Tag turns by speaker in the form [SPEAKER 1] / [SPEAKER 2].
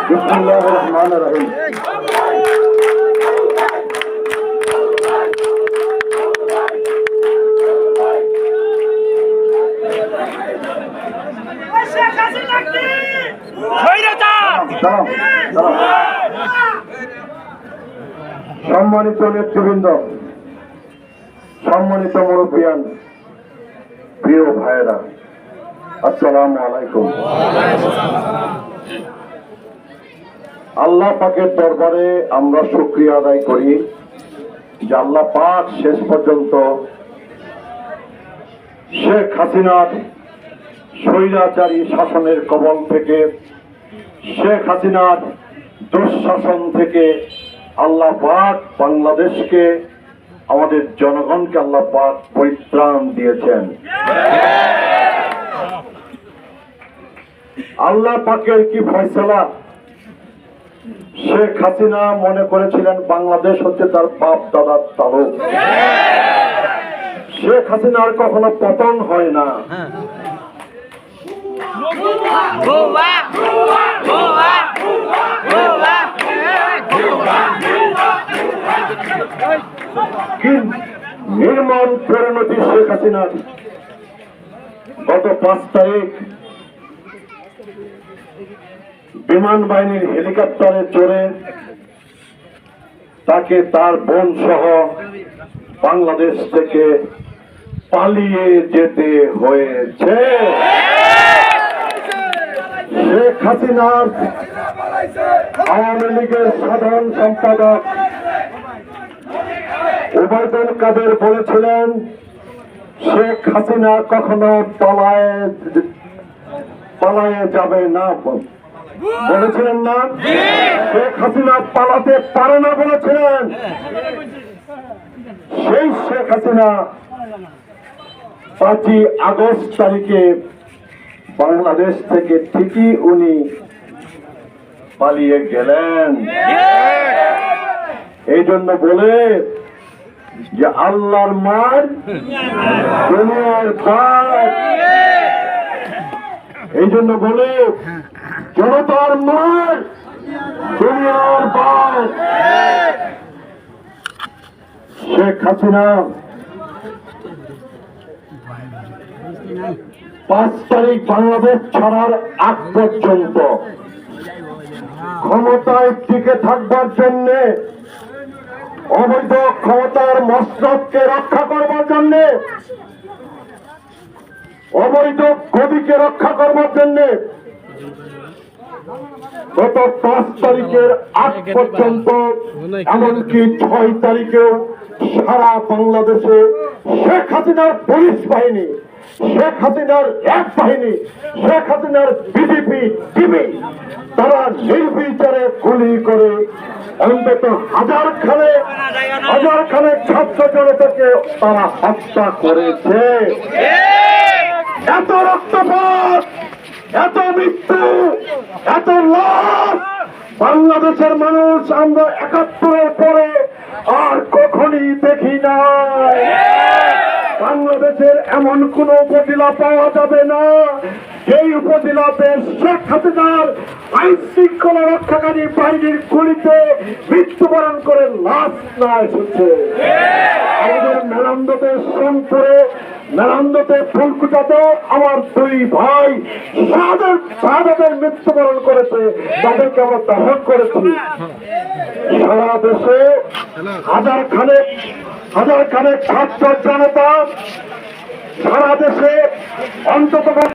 [SPEAKER 1] বিসমিল্লাহির রহমানির রহিম। সম্মানিত নেতৃবৃন্দ, সম্মানিত মুরব্বিয়ান, প্রিয় ভাইয়েরা, আসসালামু আলাইকুম। আল্লাহ পাকের দরবারে আমরা শুকরিয়া আদায় করি যে আল্লাহ পাক শেষ পর্যন্ত শেখ হাসিনার স্বৈরাচারী শাসনের কবল থেকে, শেখ হাসিনার দুঃশাসন থেকে আল্লাহ পাক বাংলাদেশকে, আমাদের জনগণকে আল্লাহ পাক পরিত্রাণ দিয়েছেন। আল্লাহ পাকের কি ফয়সালা! শেখ হাসিনা মনে করেছিলেন বাংলাদেশ হচ্ছে তার বাপ দাদার তালুক। শেখ হাসিনার কখনো পতন হয় না। নির্মম পরিণতি শেখ হাসিনার। গত 5 তারিখ বিমান বাহিনীর হেলিকপ্টারে চড়ে তাকে তার বোন সহ বাংলাদেশ থেকে পালিয়ে যেতে হয়েছে। শেখ হাসিনার আওয়ামী লীগের সাধারণ সম্পাদক ওবায়দুল কাদের বলেছিলেন শেখ হাসিনা কখনো পালায়ে যাবে না, বলেছিলেন না? শেখ হাসিনা পালাতে পারে না বলেছিলেন। সেই শেখ হাসিনা 5ই আগস্ট তারিখে বাংলাদেশ থেকে ঠিকই উনি পালিয়ে গেলেন। এই জন্য বলে যে আল্লাহর মার দুনিয়ার ভার, এই জন্য বলে জনতার মার দুনিয়ার ভার। শেখ হাসিনা 5 তারিখ বাংলাদেশ ছাড়ার আগ পর্যন্ত ক্ষমতায় টিকে থাকবার জন্য, অবৈধ ক্ষমতার মসনদকে রক্ষা করবার জন্য, অবৈধ গদিকে রক্ষা করবার জন্য গত 5 তারিখের আগ পর্যন্ত, এমনকি 6 তারিখেও সারা বাংলাদেশে শেখ হাসিনার পুলিশ বাহিনী, শেখ হাসিনার র্যাব বাহিনী, শেখ হাসিনার বিজেপি টিভি তারা নির্বিচারে গুলি করে অন্তত হাজার খানে ছাত্র জনতাকে তারা হত্যা করেছে। এত রক্তপাত, এত মৃত্যু, এত লাশ বাংলাদেশের মানুষ আমরা 71-এর পরে আর কখনই দেখি নাই। বাংলাদেশের এমন কোন উপজেলা পাওয়া যাবে না যেই উপজেলাতে শেখ হাসিনার আইন শৃঙ্খলা রক্ষাকারী বাহিনীর গুলিতে মৃত্যুবরণ করে লাশ না এসেছে। আমাদের মেলান্দতে, সোনপুরে, মেলান্দতে, ফুলকুচাতে আমার 2 ভাই শাহাদাতের মৃত্যুবরণ করেছে, তাদেরকে আমরা দাফন করেছি। সারা দেশে হাজার খানেক ছাত্র জনতা, সারা দেশে অন্তত